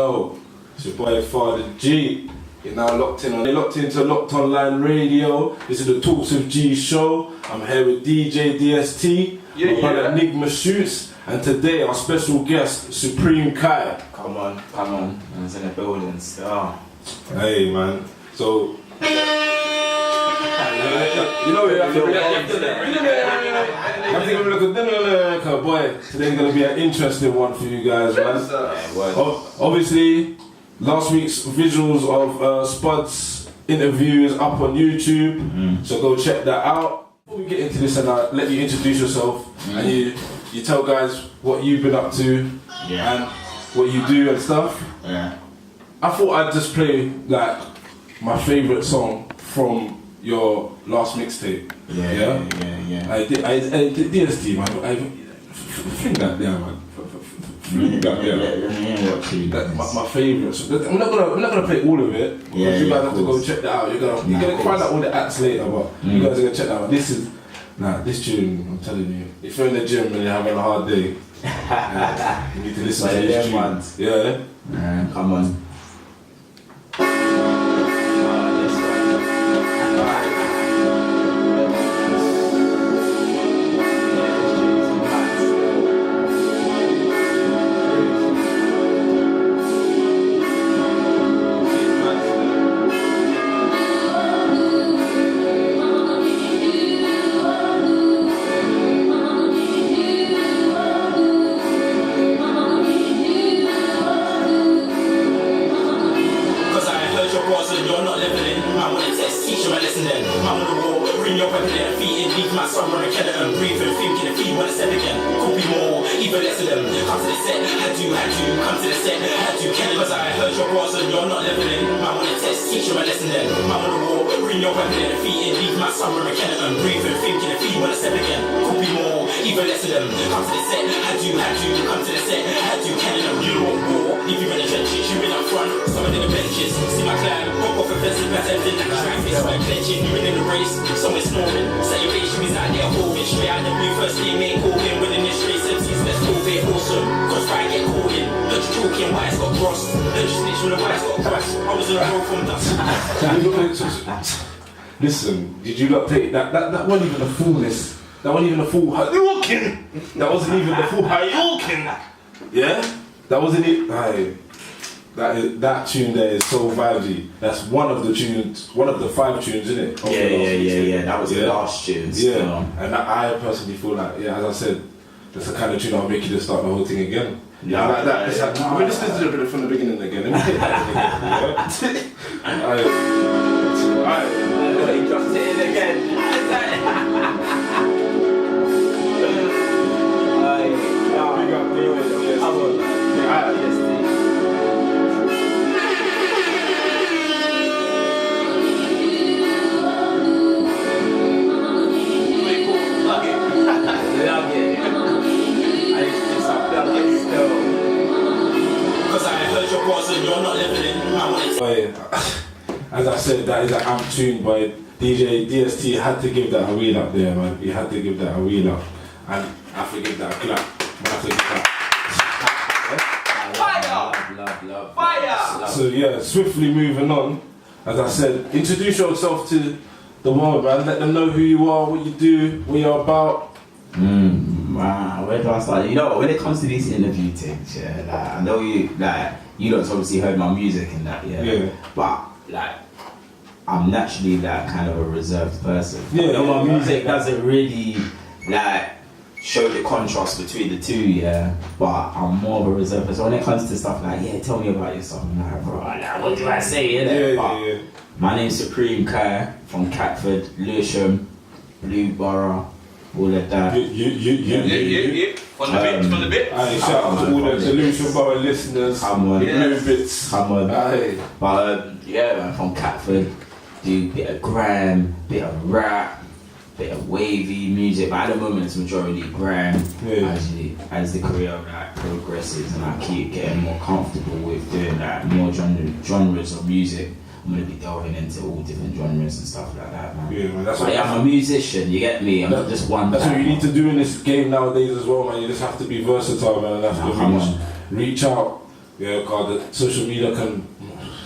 Yo, it's your boy Father G. You're now locked into Locked Online Radio. This is the Talks with G show. I'm here with DJ DST, my brother Enigma Shoots, and today our special guest, Supreme Kai. Come on. I was in the building still. Hey man, so you know what? Boy, today's gonna be an interesting one for you guys, man. Obviously, last week's visuals of Spud's interview is up on YouTube, so go check that out. Before we get into this, and I'll let you introduce yourself and you tell guys what you've been up to and what you do and stuff. Yeah. I thought I'd just play like my favourite song from your last mixtape. Yeah. I did DST, man. I fling that there, man. Fling that there. That's my favourite. So I'm not gonna play all of it because you guys have to go check that out. You're gonna find out all the acts later, but you guys are gonna check that out. This tune, I'm telling you. If you're in the gym and you're having a hard day, you need to listen to this tune. Yeah. Come on. Listen, did you not take that? That wasn't even the fullness. That wasn't even the full Hadouken. That wasn't even the full Hadouken. Yeah, that wasn't it. Aye. That tune there is so vibey. That's one of the tunes, one of the 5 tunes, isn't it? Yeah. That was the last tune. Yeah, and I personally feel like, as I said, that's the kind of tune that'll make you just start the whole thing again. Yeah, like that. It's like, we're just listening to it from the beginning again. Let me take that again. Alright. He dropped it in again. As I said, that is an amp tune by DJ DST. Had to give that a wheel up there, man. He had to give that a wheel up, and I have to give that a clap. Love. Fire! So yeah, swiftly moving on. As I said, introduce yourself to the world, man. Let them know who you are, what you do, what you're about. Wow, where do I start? You know, when it comes to these interview things, I know you don't obviously heard my music and that, but I'm naturally kind of a reserved person. My music doesn't really show the contrast between the two, but I'm more of a reserved person. When it comes to stuff tell me about yourself, I'm like, bro, what do I say? My name's Supreme Kai from Catford, Lewisham, Blueborough, all of that. From the bit. Aye, shout out to all the Lewisham Borough listeners. Come on. Bits. Come on. Aye. But man, from Catford, do a bit of grime, bit of rap, bit of wavy music, but at the moment it's majority grime. As the career progresses and I keep getting more comfortable with doing more genres of music, I'm going to be delving into all different genres and stuff like that, man. Yeah, man, that's but I'm a musician, you get me? I'm not just one. That's what you need to do in this game nowadays as well, man. You just have to be versatile, man. You have to reach out Yeah, because the social media can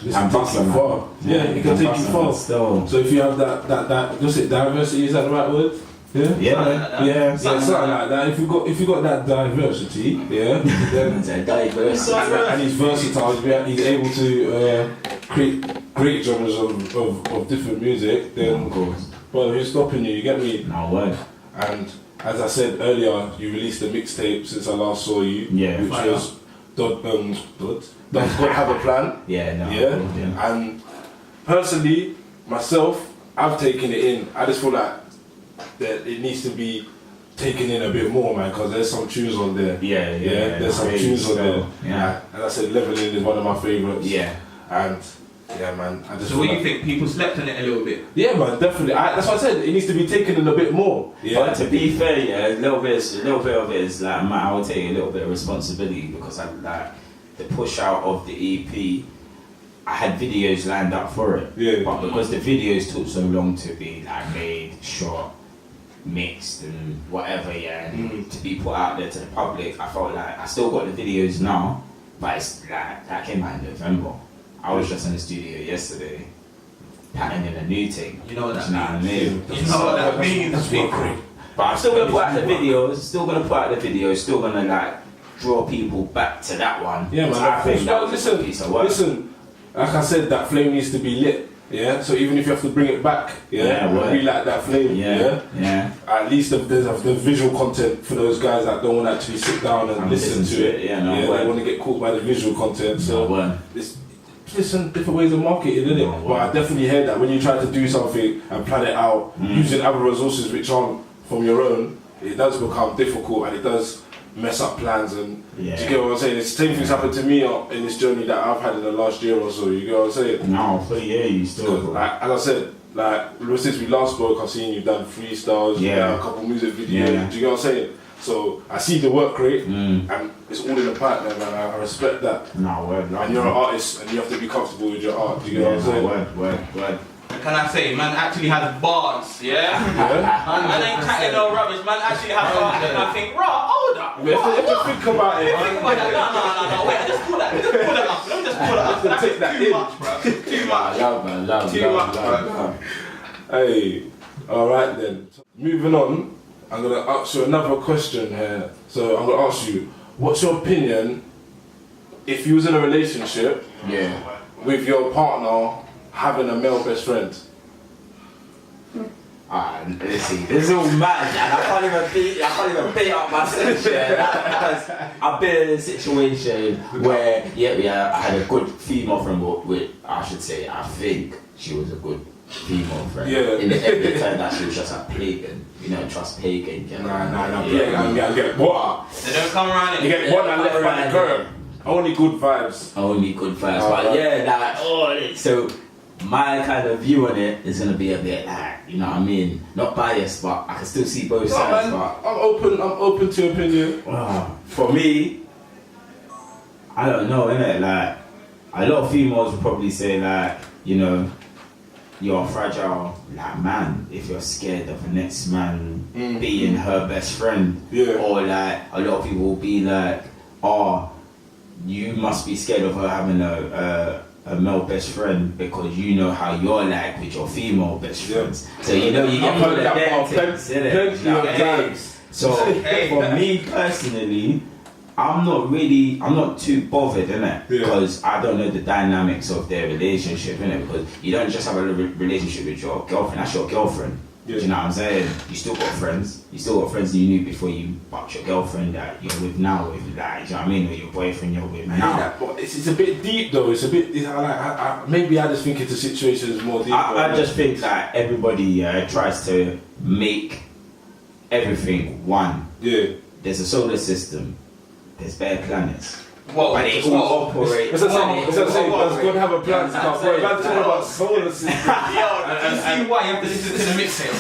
take you Awesome, far. Yeah, it can take you far. Still. So if you have that, just it diversity, is that the right word? Yeah, Yeah. something like that. If you got that diversity, yeah, then and he's versatile. He's able to create great genres of different music. Then, of course. Well, who's stopping you? You get me? No word. And as I said earlier, you released a mixtape since I last saw you. Yeah. Which was Does God Have a Plan? Yeah. And personally, myself, I've taken it in. I just feel like that it needs to be taken in a bit more, man, because there's some tunes on there. Yeah. There's some tunes on there. Yeah. And I said Leveling is one of my favourites. Yeah. And yeah, man. I just So what do you think? People slept on it a little bit? Yeah, man, definitely. That's what I said. It needs to be taken in a bit more. Yeah. But to be fair, yeah, a little bit of it is like I will take a little bit of responsibility because I like the push out of the EP. I had videos lined up for it. Yeah. But because the videos took so long to be like made, shot, mixed and whatever, and to be put out there to the public, I felt like I still got the videos now, but it's like that came out in November. I was just in the studio yesterday, patterning a new thing. You know what that You know what I means? mean? You know what that means? That's what great. But I'm still gonna put out the videos, still gonna like draw people back to that one. Yeah, man. I think that was listen, a piece of work. listen. Like I said, that flame needs to be lit. Yeah. So even if you have to bring it back, relight that flame. Yeah. At least there's the visual content for those guys that don't want to actually sit down and listen to it. They want to get caught by the visual content. So listen, different ways of marketing, isn't it? But I definitely heard that when you try to do something and plan it out using other resources which aren't from your own, it does become difficult and it does mess up plans. And do you get what I'm saying? It's the same things happened to me in this journey that I've had in the last year or so. You get what I'm saying? No, but yeah, you still. Like, as I said, like since we last spoke, I've seen you've done freestyles, you've done a couple music videos. Do you get what I'm saying? So I see the work rate, and it's all in the pipe, man. I respect that. No, word. And you're an artist, and you have to be comfortable with your art. Do you get what I'm saying? Word. Can I say, man actually has bars, yeah? Man ain't chatting no rubbish, man actually has bars. And I think, hold up. You have to think about it. Think about that. No, wait, just pull that up. Let me just pull it up. Take That's that too in. much, bro. Too much. Love, Too much, bro. Hey, alright then. Moving on, I'm going to ask you another question here. So I'm going to ask you, what's your opinion if you was in a relationship with your partner having a male best friend? Let's see. This is all mad, and I can't even beat up myself, because I've been in a situation where I had a good female friend, which I should say I think she was a good female friend. In the end, it turned out she was just a pagan. You know, trust pagan. Nah. You get water. They don't come around it. You get one and left by the curb. Only good vibes. But so my kind of view on it is gonna be a bit like, you know what I mean, not biased, but I can still see both sides. Man, I'm open to opinion. For me, I don't know, innit? Like a lot of females would probably say like, you know, you're a fragile like man if you're scared of the next man being her best friend. Or like a lot of people will be like, you must be scared of her having a male best friend because you know how you're like with your female best friends. So you know you get all of that things. So for me personally, I'm not too bothered, innit? Because I don't know the dynamics of their relationship, innit? Because you don't just have a relationship with your girlfriend, that's your girlfriend. Do you know what I'm saying? You still got friends. You still got friends you knew before you bucked your girlfriend that you're with now, with like, do you know what I mean? Or your boyfriend you're with now. But it's a bit deep though. It's a bit. Maybe I just think it's a situation is more deep. I just think that everybody tries to make everything one. There's a solar system. There's bare planets. But they all operate. It's the same. Does God have a plan? We're about to talk about solar system. see why you have to listen to the mixtape.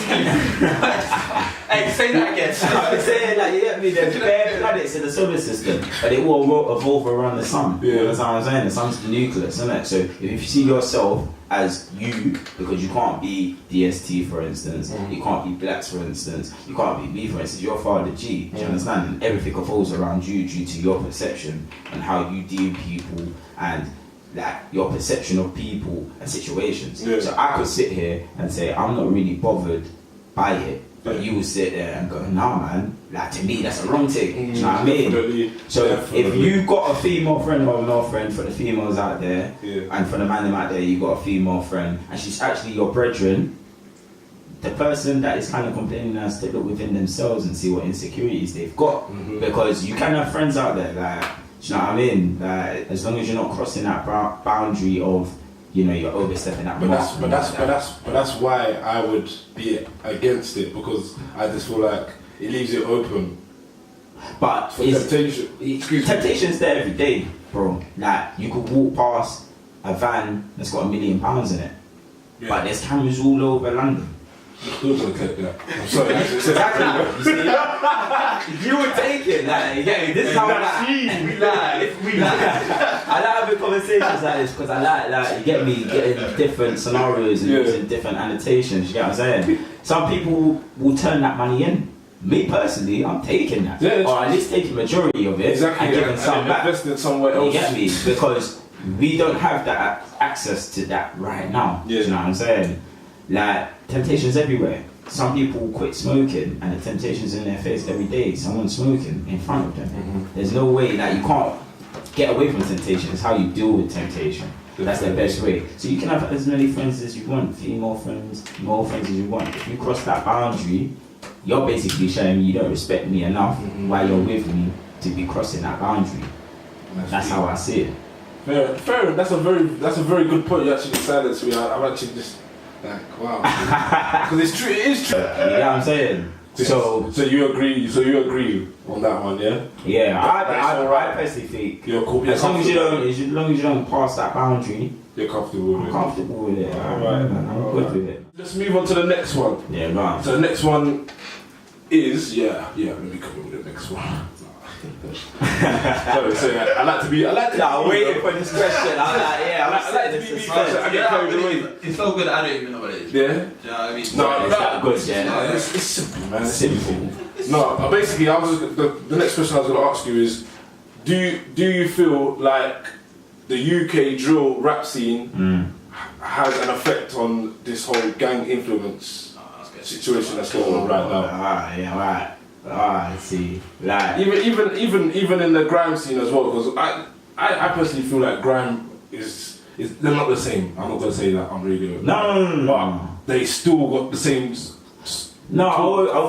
Hey, say that again. I'm saying, like, you get me, there's bare planets in the solar system, but they all evolve around the sun. Yeah. That's what I'm saying. The sun's the nucleus, isn't it? So if you see yourself as you, because you can't be DST, for instance, you can't be Blacks, for instance, you can't be me, for instance, you're Father G. Do you understand? And everything evolves around you due to your perception and how you deal people and like your perception of people and situations. Yeah. So I could sit here and say I'm not really bothered by it, but you will sit there and go, nah man, like to me that's a wrong thing. Do you know what I mean? Definitely, So definitely. if you got a female friend or a male friend, for the females out there, and for the man out there, you got a female friend, and she's actually your brethren, the person that is kind of complaining has to look within themselves and see what insecurities they've got, because you can have friends out there, like, do you know what I mean? Like, as long as you're not crossing that boundary of, you know, you're overstepping that. But that's why I would be against it, because I just feel like it leaves it open. But for temptation. Temptation's there every day, bro. Like, you could walk past a van that's got £1 million in it, but there's cameras all over London. Still gonna take that. I'm sorry. Exactly. You see, you would take it. Like, yeah, this is how we like. I like having conversations like this because I like, you get me, getting different scenarios and using different annotations. You get what I'm saying? Some people will turn that money in. Me personally, I'm taking that, or at least taking majority of it and giving some back. Investing somewhere else. You get me? Because we don't have that access to that right now. Do you know what I'm saying? Like, temptation's everywhere. Some people quit smoking and the temptation's in their face every day. Someone's smoking in front of them. There's no way that you can't get away from temptation. It's how you deal with temptation. That's the best way. So you can have as many friends as you want, female friends, male friends as you want. If you cross that boundary, you're basically showing me you don't respect me enough while you're with me to be crossing that boundary. That's how I see it. Fair. That's a very good point. You actually decided to me. I'm actually just like, wow. Because it's true. It is true. You know what I'm saying? So you agree on that one, yeah? Yeah, I personally think you're cool. As long as you don't pass that boundary, you're comfortable with it. I'm comfortable with it. I'm good with it. Let's move on to the next one. Yeah, go on. So the next one is let me come in with the next one. Sorry, I like to be. I'm waiting for this question. I like to be first. I get carried away. It's so good that I don't even know what it is. Yeah? Do you know what I mean? No, it's that good, yeah. It's simple, man. It's simple. No, basically, the next question I was going to ask you is, do you feel like the UK drill rap scene has an effect on this whole gang influence situation that's going on right now? I see. Like even in the grime scene as well, because I personally feel like grime is they're not the same. I'm not gonna say that on radio. No. But they still got the same. No, I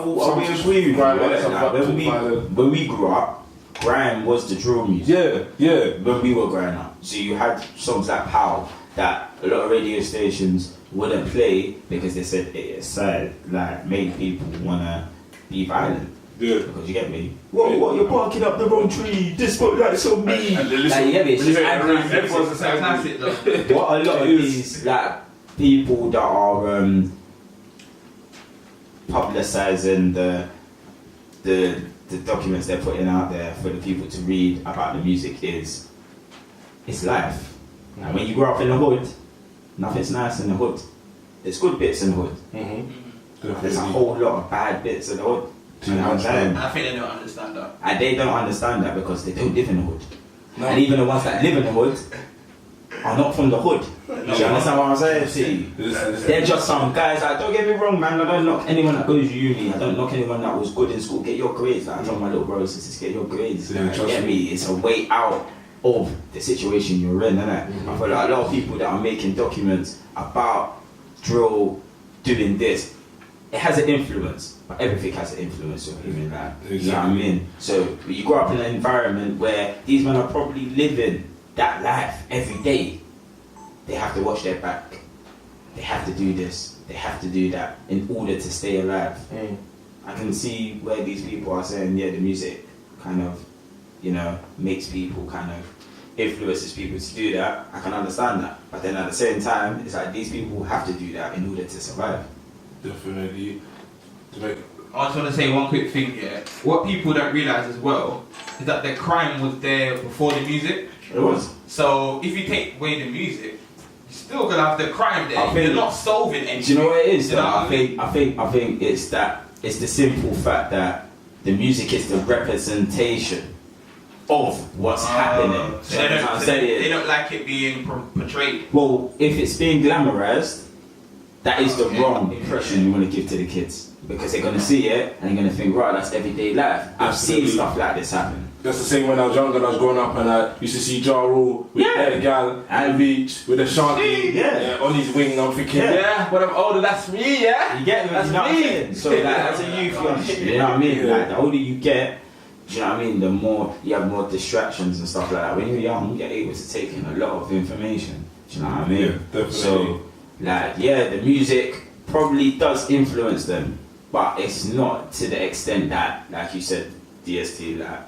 will agree with you. When we grew up, grime was the drill music. Yeah. When we were growing up, so you had songs like Pow that a lot of radio stations wouldn't play because they said it sad, like made people wanna be violent. Yeah. Because you get me? What? You're barking up the wrong tree. This spotlight's on me. Like, you get me? It's just Everyone's a classic though. What a lot of these like people that are publicising the documents they're putting out there for the people to read about the music is it's life. And when you grow up in the hood, nothing's nice in the hood. There's good bits in the hood. There's a whole lot of bad bits in the hood. You know what I'm saying? I think they don't understand that. And they don't understand that because they don't live in the hood. No. And even the ones that live in the hood are not from the hood. Do you understand what I'm saying? See, they're just some guys that, don't get me wrong, man, I don't knock anyone that goes to uni, I don't knock anyone that was good in school, get your grades. Like, I tell my little brothers, sisters, get your grades. Like, get me? It's a way out of the situation you're in, isn't it? I feel like a lot of people that are making documents about drill doing this, it has an influence, but everything has an influence on human life. Exactly. You know what I mean? So you grow up in an environment where these men are probably living that life every day. They have to watch their back. They have to do this. They have to do that in order to stay alive. I can see where these people are saying, yeah, the music kind of, you know, makes people kind of influences people to do that, I can understand that. But then at the same time, it's like these people have to do that in order to survive. Definitely. I just want to say one quick thing here. What people don't realise as well is that the crime was there before the music. It was. So if you take away the music, you're still gonna have the crime there. I think, you're not solving anything. Do you know what it is? You know I what I think it's the simple fact that the music is the representation of what's happening. So they don't like it being portrayed. Well, if it's being glamorized, that is the wrong impression you want to give to the kids. Because they're going to see it and they're going to think, right, that's everyday life. I've seen stuff like this happen. That's the same when I was younger and I was growing up and I used to see Ja Rule with that gal at the beach with a shanty on his wing. I'm thinking, when I'm older, that's me, yeah? You get me? That's you know me. So like, as a youth, you know what I mean? Like, the older you get, do you know what I mean? The more you have more distractions and stuff like that. When you're young, you get able to take in a lot of information. Do you know what I mean? Yeah, definitely. So, like, the music probably does influence them. But it's not to the extent that, like you said, DST, like,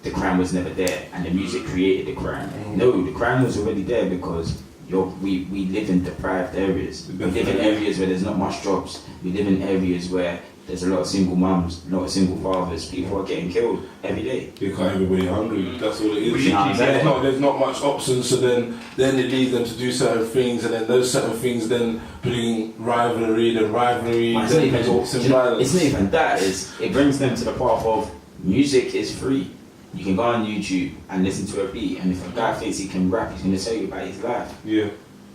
the crime was never there and the music created the crime. No, the crime was already there because we live in deprived areas. We live in areas where there's not much jobs. We live in areas where there's a lot of single mums, a lot of single fathers. People are getting killed every day. Because everybody hungry. That's all it is. There's not much options, so then it leads them to do certain things, and then those certain things then bring rivalry, then results in violence. It's not even that. It brings them to the path of music is free. You can go on YouTube and listen to a beat, and if a guy thinks he can rap, he's going to tell you about his life. Yeah,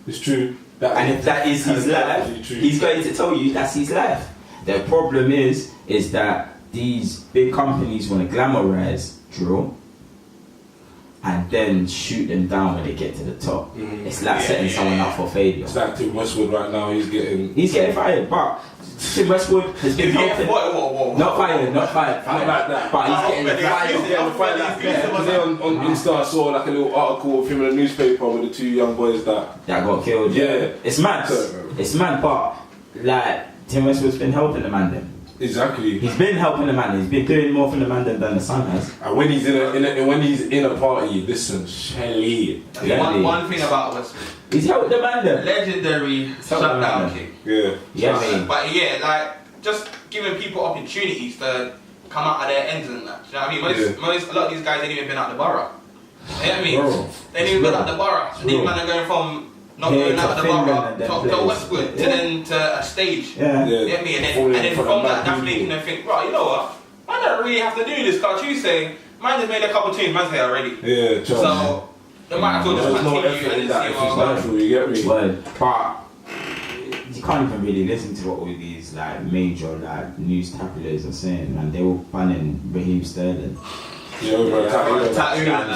it's true. And if that is his life, he's going to tell you that's his life. The problem is that these big companies want to glamorize drill and then shoot them down when they get to the top. It's like setting someone up for failure. It's like Tim Westwood right now, he's getting fired, but Tim Westwood has been helping. Not fired. Not like that. But he's getting fired. Today on Insta I saw like a little article of him in a newspaper with the two young boys that got killed. Yeah. It's mad. It's mad, but like Tim Westwood's been helping the man then. Exactly. He's been helping the man. He's been doing more for the man than the son has. And when he's in a party, listen, Shelly. One thing about Westwood. He's helped the man then. Legendary shutdown kick. Yeah. But like just giving people opportunities to come out of their ends and that. Do you know what I mean? A lot of these guys ain't even been out the borough. You know what I mean? They ain't even been out the borough. So these men are going from not going out of the borough to Westwood to then to a stage. Yeah. You know what I mean? And then from that, that's making them think, right, you know what? I don't really have to do this. Because you say, man just made a couple tunes, man's here already. Yeah, so they might as well just continue and see what's natural, you get me? But you can't even really listen to what all these like major like news tabloids are saying, man. They were banning Raheem Sterling. I'm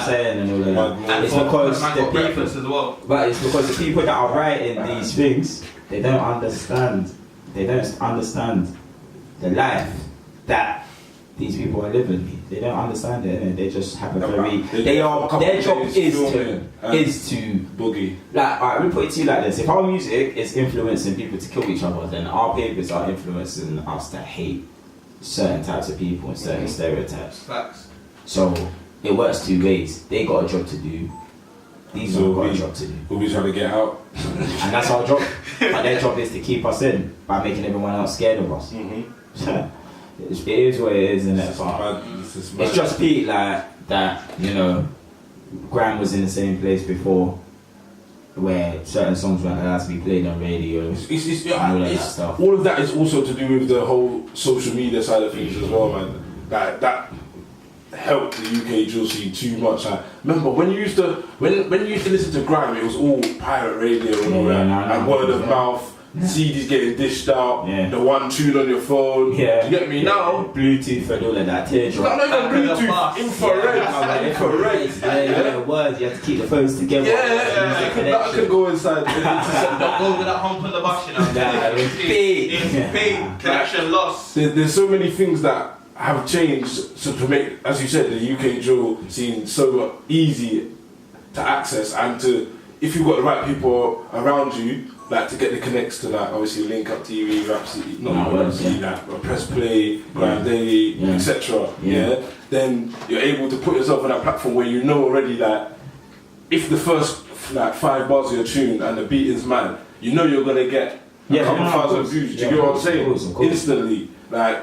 saying and all that. And it's because the people as well. But it's because the people that are writing these things, they don't understand. They don't understand the life that these people are living. They don't understand it, and they just have a very. Their job is to boogie. Like, alright, let me put it to you like this: if our music is influencing people to kill each other, then our papers are influencing us to hate certain types of people and certain stereotypes. Facts. So it works two ways. They got a job to do. These people got a job to do. We'll be trying to get out. And that's our job. But their job is to keep us in by making everyone else scared of us. It is what it is, isn't it? It's just Pete like that, you know, Graham was in the same place before where certain songs weren't allowed to be played on radio and all that stuff. All of that is also to do with the whole social media side of things as well, man. Like that helped the UK drill scene too much. Like, remember when you used to listen to grime, it was all pirate radio and all that, and word of mouth. CDs getting dished out, the one tune on your phone. Do you get me now? Bluetooth and all of that. Teardrop. Not even Bluetooth, infrared. Infrared. Words, you have to keep the phones together. That could go inside. Don't go with that hump on the bus, you know. It's big. It's big. Connection lost. There's so many things that have changed to make, as you said, the UK drill scene so easy to access, and to, if you've got the right people around you, like to get the connects to that, obviously Link Up TV, Rap City, like Press Play, Grime Daily, etc. Then you're able to put yourself on that platform where you know already that if the first like 5 bars of your tune and the beat is mad, you know you're gonna get a couple thousand views. Do you get what I'm saying? Of course. Instantly, like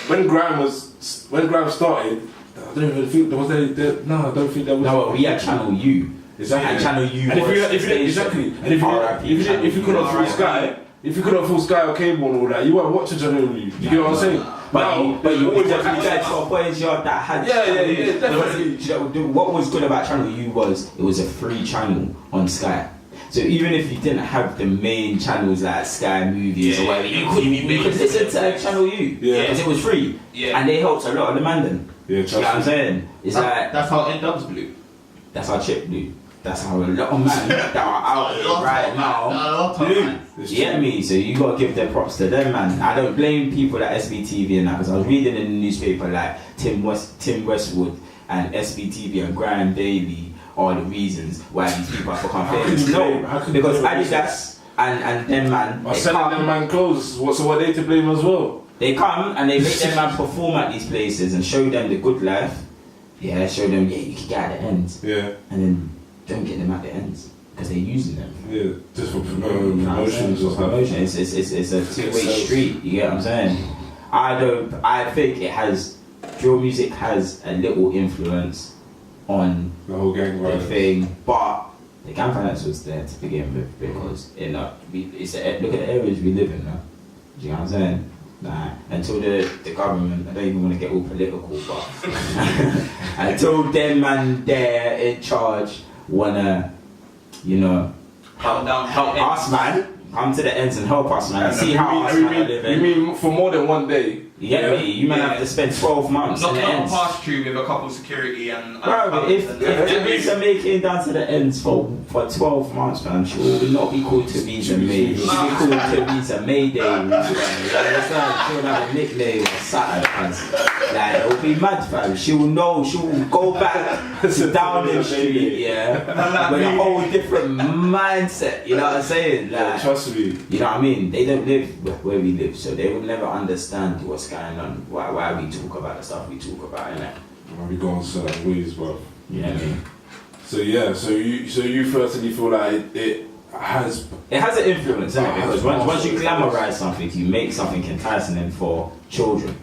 when Grime started, I don't even think there was no, I don't think there was. No, we had Channel U. Exactly. And Channel U. And if you couldn't afford Sky, if you couldn't afford Sky or cable and all that, you weren't watching Channel U. You get what I'm saying? But you always had to a point that had. Yeah, definitely. What was good about Channel U was it was a free channel on Sky. So even if you didn't have the main channels like Sky Movies or whatever, you could listen to Channel U because it was free. Yeah. And they helped a lot of the mandem. Yeah, you know what I'm saying? It's like that's how N-Dubs blew. That's how Chip blew. That's how a lot of men that are out here right now blew. You get me? So you gotta give their props to them, man. I don't blame people at FGTV and that, because I was reading in the newspaper like Tim Westwood and FGTV and Graham Daly are the reasons why these people have become famous. No, because Adidas and them man are selling them man clothes. So are they to blame as well? They come and they make them man perform at these places and show them the good life. Yeah, show them you can get at the ends. Yeah. And then don't get them at the ends because they're using them. Yeah, just for promotions or something. It's a two-way street. You get what I'm saying? I think it has. Drill music has a little influence on the whole gang violence thing, but the gang violence was there to begin with because look at the areas we live in now. Do you know what I'm saying? Nah, until the government, I don't even want to get all political, but until them man there in charge wanna, help us, man. Come to the ends and help us, man. See how us man are living. You mean for more than one day? You get me? You might have to spend 12 months in the ends. Not past you with a couple security and. Bro, if Theresa May came down to the ends for 12 months, man, she would not be called Theresa May. She would be called Theresa Mayday. You understand? She would have a nickname or something. Like, it would be mad, fam. She will know. She will go back to Downing Street, with a whole different mindset. You know what I'm saying? Like, trust me. You know what I mean? They don't live where we live, so they will never understand what's going on. Why we talk about the stuff we talk about, innit? Why we go on certain ways, bro. You know what I mean? So you personally feel like it has an influence, innit? Because once you glamorize something, you make something enticing for children.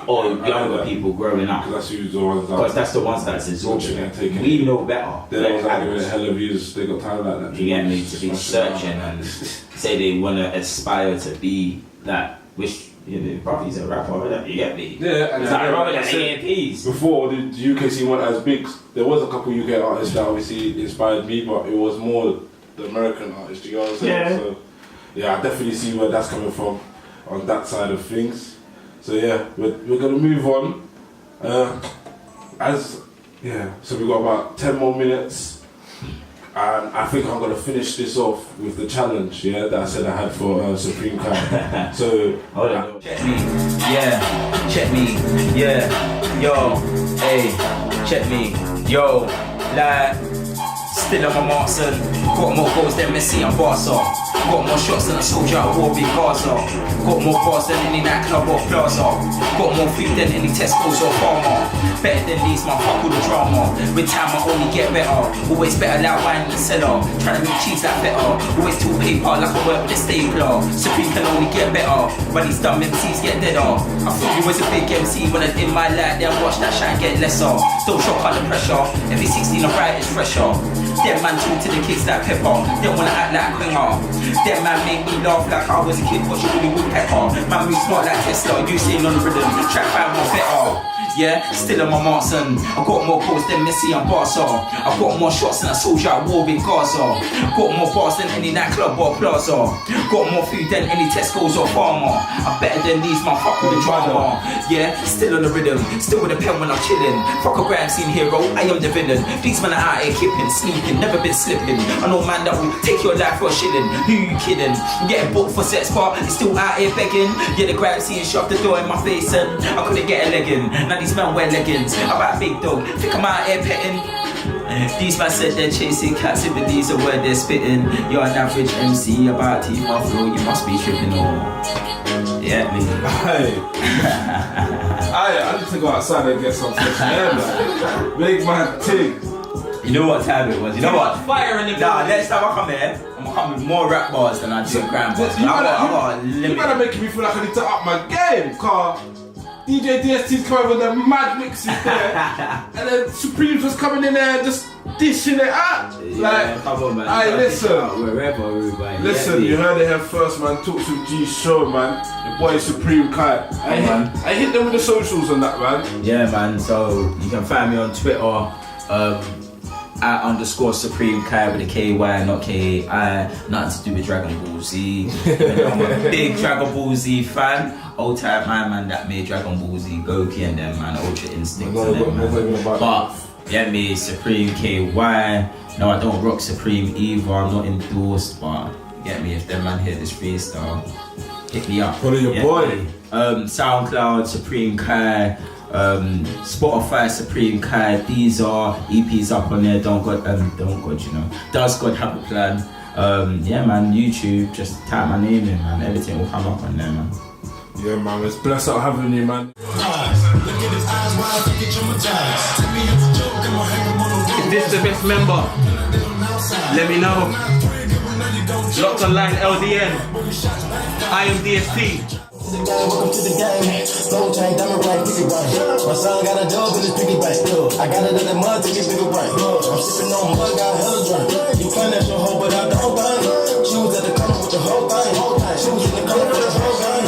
Or younger people growing up. Because that's the ones that's absorbing it. We know better. They're the ones that give it a hell of views. They got time like that. You get me? To be searching and say they want to aspire to be that, which probably is a rapper, you get me? Yeah, and I rather than AMPs. Before the UK scene weren't as big, there was a couple UK artists that obviously inspired me, but it was more the American artists, you know what I'm saying? Yeah. So, yeah, I definitely see where that's coming from on that side of things. So yeah, we're gonna move on. So we got about 10 more minutes, and I think I'm gonna finish this off with the challenge, that I said I had for Supreme Kai. So hold on. Check me, check me, yo, hey, check me, yo, like. Still on my marks and got more goals than Messi and Barca. Got more shots than a soldier at war in Gaza. Got more bars than any nightclub or plaza. Got more food than any Tesco's or Farmer. Better than these, man, fuck all the drama. With time I only get better. Always better like wine in the cellar. Trying to make cheese like better. Always talk paper like I work with a stapler. Supreme can only get better. But these dumb MCs get deader. I thought you was a big MC when I did my light. Then watch that shine get lesser. Still shock under pressure. Every 16 I write is fresher. Them man talk to the kids like pepper. Them wanna act like Quinger. Them man make me laugh like I was a kid watching Willy Woodpecker. Man move smart like Tesla, you sitting on the rhythm. Track find more better. Yeah, still on my marks and I got more goals than Messi and Barca. I got more shots than a soldier at war in Gaza. Got more bars than any nightclub or plaza. Got more food than any Tesco's or Farmer. I'm better than these, man, fuck with the drama. Yeah, still on the rhythm, still with a pen when I'm chilling. Fuck a grime scene hero, I am the villain. These men are out here kipping, sneaking, never been slipping. I know man that will take your life for a shilling. Who you kidding? Getting booked for sex part, you still out here begging. Yeah, the grime scene shoved the door in my face and I couldn't get a leg in. Now these men wear leggings, I'm about a big dog, think I'm out here petting. These man said they're chasing cats, if these are where they're spitting. You're an average MC, about to eat my flow, you must be tripping on. Yeah, me. I need to go outside and get some fresh air, man. Big man, ting. You know what time it was? You know what? Fire in the building. Nah, next time I come here, I'm gonna come with more rap bars than I do crime bars. You better make me feel like I need to up my game, car. DJ DST's coming with the mad mixes there, and then Supreme's was coming in there and just dishing it up. Like, come on, man. Aye, listen. Wherever, everybody. Listen, you heard it here first, man. Talks with G Show, man. Your boy Supreme Kai. I hit them with the socials and that, man. Yeah, man. So you can find me on Twitter. @_ Supreme Kai with a KY, not KI. Nothing to do with Dragon Ball Z. I'm a big Dragon Ball Z fan. Old time man that made Dragon Ball Z, Goku and them, man. Ultra Instinct and them, man. But yeah, me Supreme KY. No, I don't rock Supreme either. I'm not endorsed, but get me if them man hear this freestyle, hit me up. Follow your boy. SoundCloud Supreme Kai. Spotify Supreme Kai. These are EPs up on there. Don't God, you know. Does God have a plan? Yeah, man. YouTube, just type my name in, man. Everything will come up on there, man. Yeah, man. It's blessed out having you, man. Is this the best member? Let me know. Locked online LDN. I am DST. Welcome to the game. Stone chain, diamond right, pick it right. My son got a dub in his piggy bank. I got it in the mud, take it bigger right. I'm sipping on mud, got hella drunk. You claim that's your hoe, but I don't bang. She was at the corner with the whole thing. She was in the corner with the whole thing.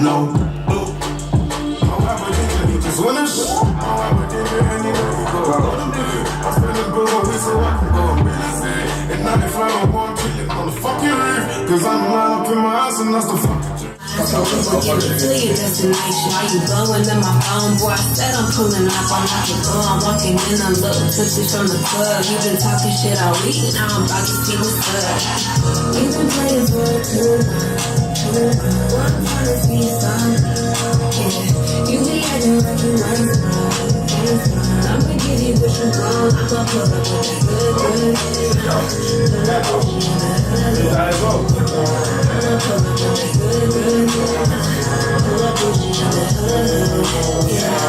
No. Cause I'm lined up in my house and that's the fuck. So we gon' get you to your destination. Are you blowing in my phone? Boy, I said I'm pulling up. I'm not the door. I'm walking in a little tipsy from the club. You been talking shit all week. Now I'm about to see what's up. You been playing for a one part of me, son. Yeah, you be acting like you running I'ma give you what you want. I'ma pull up with that good. Pull up with that good. I'ma pull up with that good. Pull up with that good. Yeah.